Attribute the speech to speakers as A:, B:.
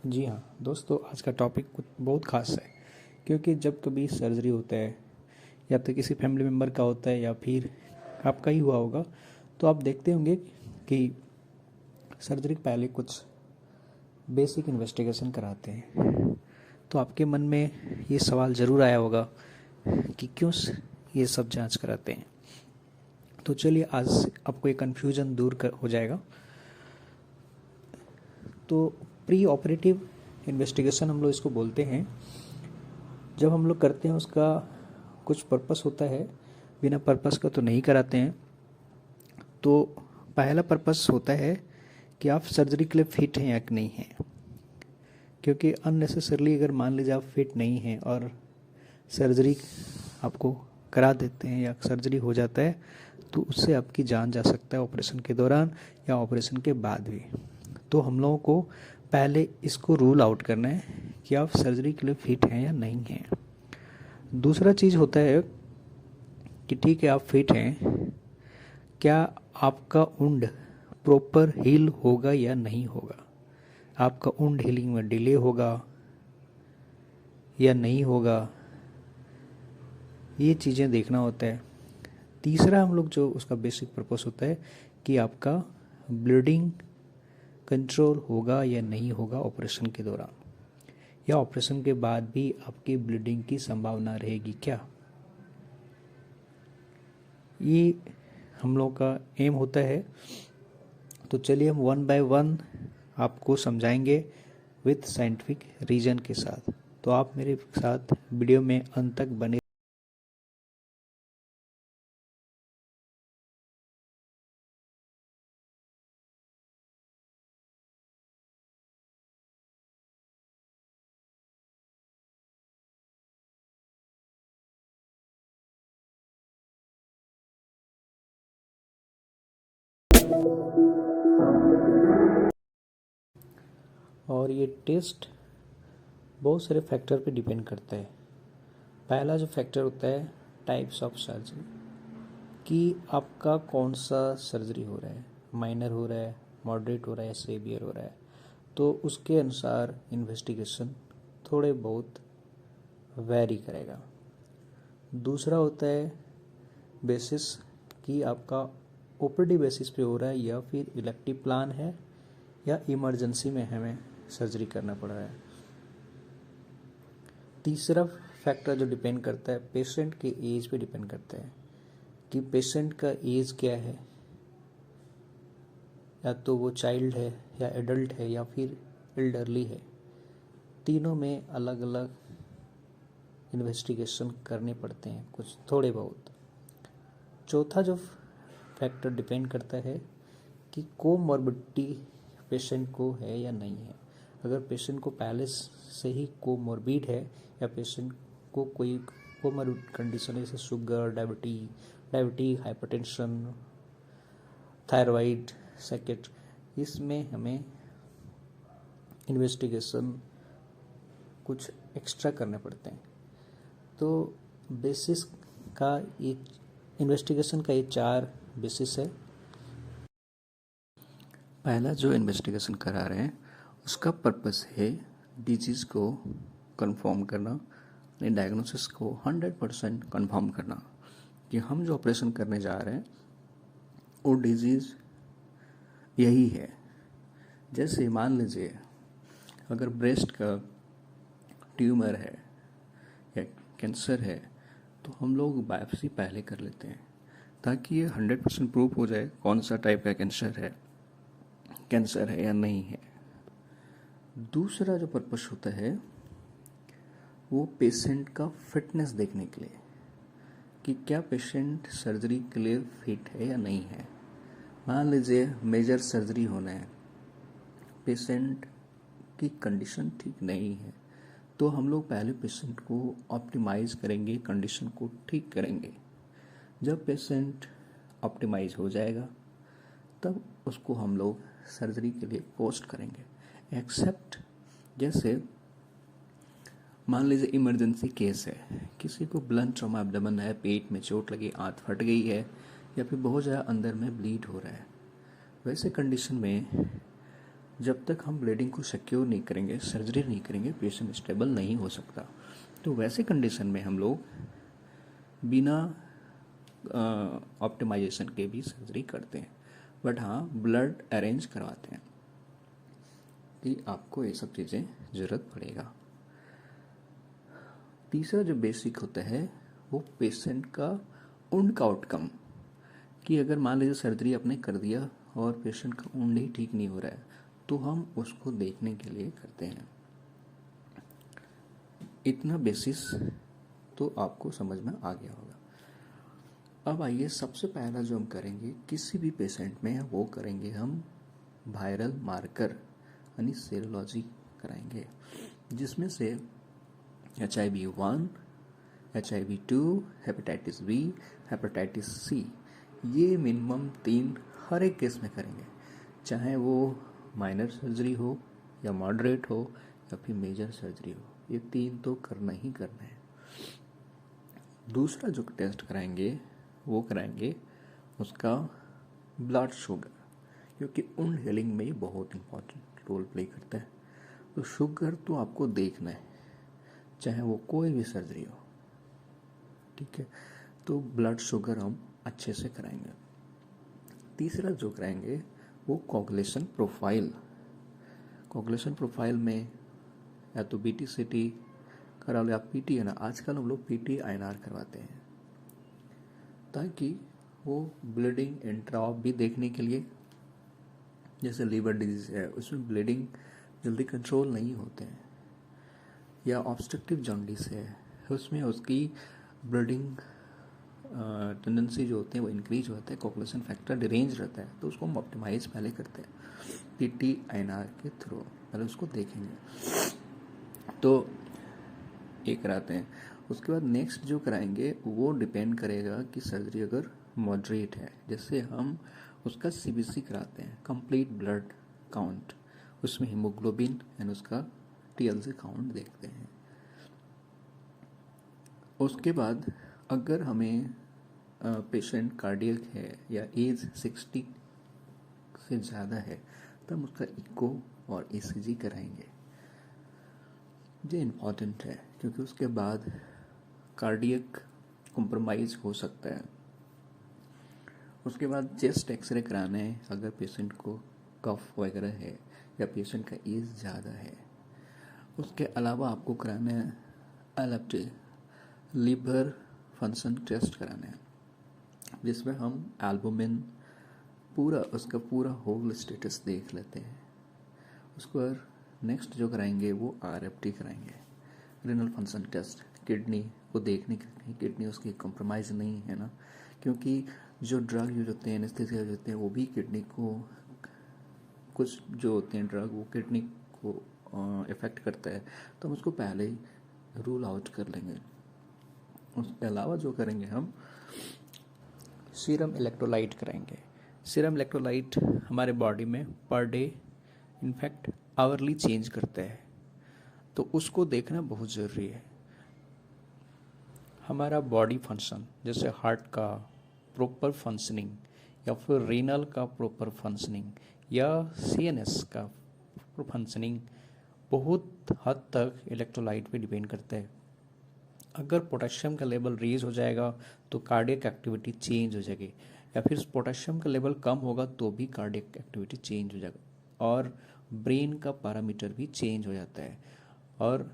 A: जी हाँ दोस्तों, आज का टॉपिक कुछ बहुत ख़ास है। क्योंकि जब कभी सर्जरी होता है या तो किसी फैमिली मेम्बर का होता है या फिर आपका ही हुआ होगा, तो आप देखते होंगे कि सर्जरी के पहले कुछ बेसिक इन्वेस्टिगेशन कराते हैं। तो आपके मन में ये सवाल ज़रूर आया होगा कि क्यों ये सब जांच कराते हैं। तो चलिए आज आपको ये कन्फ्यूज़न हो जाएगा। तो प्री ऑपरेटिव इन्वेस्टिगेशन हम लोग इसको बोलते हैं। जब हम लोग करते हैं उसका कुछ पर्पस होता है, बिना पर्पस का तो नहीं कराते हैं। तो पहला पर्पस होता है कि आप सर्जरी के लिए फिट हैं या नहीं हैं। क्योंकि अननेसेसरली अगर मान लीजिए आप फिट नहीं हैं और सर्जरी आपको करा देते हैं या सर्जरी हो जाता है, तो उससे आपकी जान जा सकता है ऑपरेशन के दौरान या ऑपरेशन के बाद भी। तो हम लोगों को पहले इसको रूल आउट करना है कि आप सर्जरी के लिए फिट हैं या नहीं हैं। दूसरा चीज़ होता है कि ठीक है आप फिट हैं, क्या आपका वुंड प्रॉपर हील होगा या नहीं होगा, आपका वुंड हीलिंग में डिले होगा या नहीं होगा, ये चीज़ें देखना होता है। तीसरा हम लोग जो उसका बेसिक पर्पस होता है कि आपका ब्लीडिंग कंट्रोल होगा या नहीं होगा ऑपरेशन के दौरान, या ऑपरेशन के बाद भी आपकी ब्लीडिंग की संभावना रहेगी क्या। ये हम लोग का एम होता है। तो चलिए हम वन बाय वन आपको समझाएंगे विथ साइंटिफिक रीजन के साथ। तो आप मेरे साथ वीडियो में अंत तक बने। और ये टेस्ट बहुत सारे फैक्टर पे डिपेंड करता है। पहला जो फैक्टर होता है टाइप्स ऑफ सर्जरी, कि आपका कौन सा सर्जरी हो रहा है, माइनर हो रहा है, मॉडरेट हो रहा है, सेवियर हो रहा है। तो उसके अनुसार इन्वेस्टिगेशन थोड़े बहुत वैरी करेगा। दूसरा होता है बेसिस, कि आपका ओपीडी बेसिस पे हो रहा है या फिर इलेक्टिव प्लान है या इमरजेंसी में हमें सर्जरी करना पड़ रहा है। तीसरा फैक्टर जो डिपेंड करता है पेशेंट के एज पे डिपेंड करता है कि पेशेंट का एज क्या है, या तो वो चाइल्ड है या एडल्ट है या फिर एल्डरली है। तीनों में अलग अलग इन्वेस्टिगेशन करने पड़ते हैं, कुछ थोड़े बहुत। चौथा जो फैक्टर डिपेंड करता है कि कोमॉर्बिडिटी पेशेंट को है या नहीं है। अगर पेशेंट को पहले से ही कोमॉर्बिड है या पेशेंट को कोई कोमॉर्बिड कंडीशन है, जैसे शुगर, डायबिटीज, हाइपरटेंशन, थायराइड, सेकेट, इसमें हमें इन्वेस्टिगेशन कुछ एक्स्ट्रा करने पड़ते हैं। तो बेसिस का ये इन्वेस्टिगेशन का ये 4 बेसिस है। पहला जो इन्वेस्टिगेशन करा रहे हैं उसका पर्पस है डिजीज़ को कंफर्म करना, डायग्नोसिस को 100% कंफर्म करना कि हम जो ऑपरेशन करने जा रहे हैं वो डिजीज़ यही है। जैसे मान लीजिए अगर ब्रेस्ट का ट्यूमर है या कैंसर है, तो हम लोग बायोप्सी पहले कर लेते हैं ताकि ये 100% प्रूफ हो जाए कौन सा टाइप का कैंसर है या नहीं है। दूसरा जो पर्पस होता है वो पेशेंट का फिटनेस देखने के लिए कि क्या पेशेंट सर्जरी के लिए फिट है या नहीं है। मान लीजिए मेजर सर्जरी होना है, पेशेंट की कंडीशन ठीक नहीं है, तो हम लोग पहले पेशेंट को ऑप्टिमाइज़ करेंगे, कंडीशन को ठीक करेंगे। जब पेशेंट ऑप्टिमाइज हो जाएगा तब उसको हम लोग सर्जरी के लिए पोस्ट करेंगे। एक्सेप्ट जैसे मान लीजिए इमरजेंसी केस है, किसी को ब्लंट ट्रॉमा एब्डोमेन है, पेट में चोट लगी, आंत फट गई है या फिर बहुत ज़्यादा अंदर में ब्लीड हो रहा है। वैसे कंडीशन में जब तक हम ब्लीडिंग को सिक्योर नहीं करेंगे, सर्जरी नहीं करेंगे, पेशेंट स्टेबल नहीं हो सकता। तो वैसे कंडीशन में हम लोग बिना ऑप्टिमाइजेशन के भी सर्जरी करते हैं, बट हाँ ब्लड अरेंज करवाते हैं कि आपको ये सब चीज़ें ज़रूरत पड़ेगा। तीसरा जो बेसिक होता है वो पेशेंट का उंड का आउटकम, कि अगर मान लीजिए सर्जरी आपने कर दिया और पेशेंट का उंड ही ठीक नहीं हो रहा है तो हम उसको देखने के लिए करते हैं। इतना बेसिस तो आपको समझ में आ गया होगा। अब आइए सबसे पहला जो हम करेंगे किसी भी पेशेंट में वो करेंगे हम वायरल मार्कर यानी सेरोलॉजी कराएंगे, जिसमें से HIV-1, HIV-2, hepatitis B, hepatitis C, ये मिनिमम 3 हर एक केस में करेंगे, चाहे वो माइनर सर्जरी हो या मॉडरेट हो या फिर मेजर सर्जरी हो, ये 3 तो करना ही करना है। दूसरा जो टेस्ट कराएंगे वो कराएंगे उसका ब्लड शुगर, क्योंकि उन हीलिंग में ये बहुत इम्पोर्टेंट रोल प्ले करता है। तो शुगर तो आपको देखना है, चाहे वो कोई भी सर्जरी हो, ठीक है। तो ब्लड शुगर हम अच्छे से कराएंगे। तीसरा जो कराएंगे वो कोगुलेशन प्रोफाइल। कोगुलेशन प्रोफाइल में या तो BT-CT करा लो या PT है ना, आजकल हम लोग PT-INR करवाते हैं ताकि वो ब्लीडिंग इंट्रा भी देखने के लिए, जैसे लीवर डिजीज है उसमें ब्लीडिंग जल्दी कंट्रोल नहीं होते हैं, या ऑब्स्ट्रक्टिव जॉन्डिस है उसमें उसकी ब्लीडिंग टेंडेंसी जो होते हैं वो इंक्रीज होता है, कोगुलेशन फैक्टर डिरेंज रहता है, तो उसको हम ऑप्टिमाइज पहले करते हैं PT-INR के थ्रू, पहले उसको देखेंगे तो ये कराते हैं। उसके बाद नेक्स्ट जो कराएंगे वो डिपेंड करेगा कि सर्जरी अगर मॉडरेट है, जैसे हम उसका CBC कराते हैं, कंप्लीट ब्लड काउंट, उसमें हीमोग्लोबिन एंड उसका TLC काउंट देखते हैं। उसके बाद अगर हमें पेशेंट कार्डियक है या एज 60 से ज़्यादा है तब उसका इको और ECG कराएंगे। ये इम्पॉर्टेंट है क्योंकि उसके बाद कार्डियक कॉम्प्रोमाइज़ हो सकता है। उसके बाद चेस्ट एक्सरे कराना है अगर पेशेंट को कफ वगैरह है या पेशेंट का एज ज़्यादा है। उसके अलावा आपको कराना है LFT, लीवर फंक्शन टेस्ट कराना है, जिसमें हम एल्बुमिन उसका पूरा होल स्टेटस देख लेते हैं। उसके बाद नेक्स्ट जो कराएंगे वो RFT कराएंगे, रिनल फंक्शन टेस्ट, किडनी को देखने के, किडनी उसकी कॉम्प्रोमाइज़ नहीं है ना, क्योंकि जो ड्रग यूज होते हैं, एनेस्थीसिया यूज होते हैं, वो भी किडनी को, कुछ जो होते हैं ड्रग वो किडनी को इफ़ेक्ट करता है, तो हम उसको पहले ही रूल आउट कर लेंगे। उसके अलावा जो करेंगे हम सीरम इलेक्ट्रोलाइट कराएंगे। सीरम इलेक्ट्रोलाइट हमारे बॉडी में per day in fact hourly change करता है, तो उसको देखना बहुत ज़रूरी है। हमारा बॉडी फंक्शन जैसे हार्ट का प्रॉपर फंक्शनिंग या फिर रीनल का प्रॉपर फंक्शनिंग या CNS का फंक्शनिंग बहुत हद तक इलेक्ट्रोलाइट पे डिपेंड करता है। अगर पोटेशियम का लेवल रेज हो जाएगा तो कार्डियक एक्टिविटी चेंज हो जाएगी, या फिर पोटेशियम का लेवल कम होगा तो भी कार्डियक एक्टिविटी चेंज हो जाएगा, और ब्रेन का पैरामीटर भी चेंज हो जाता है। और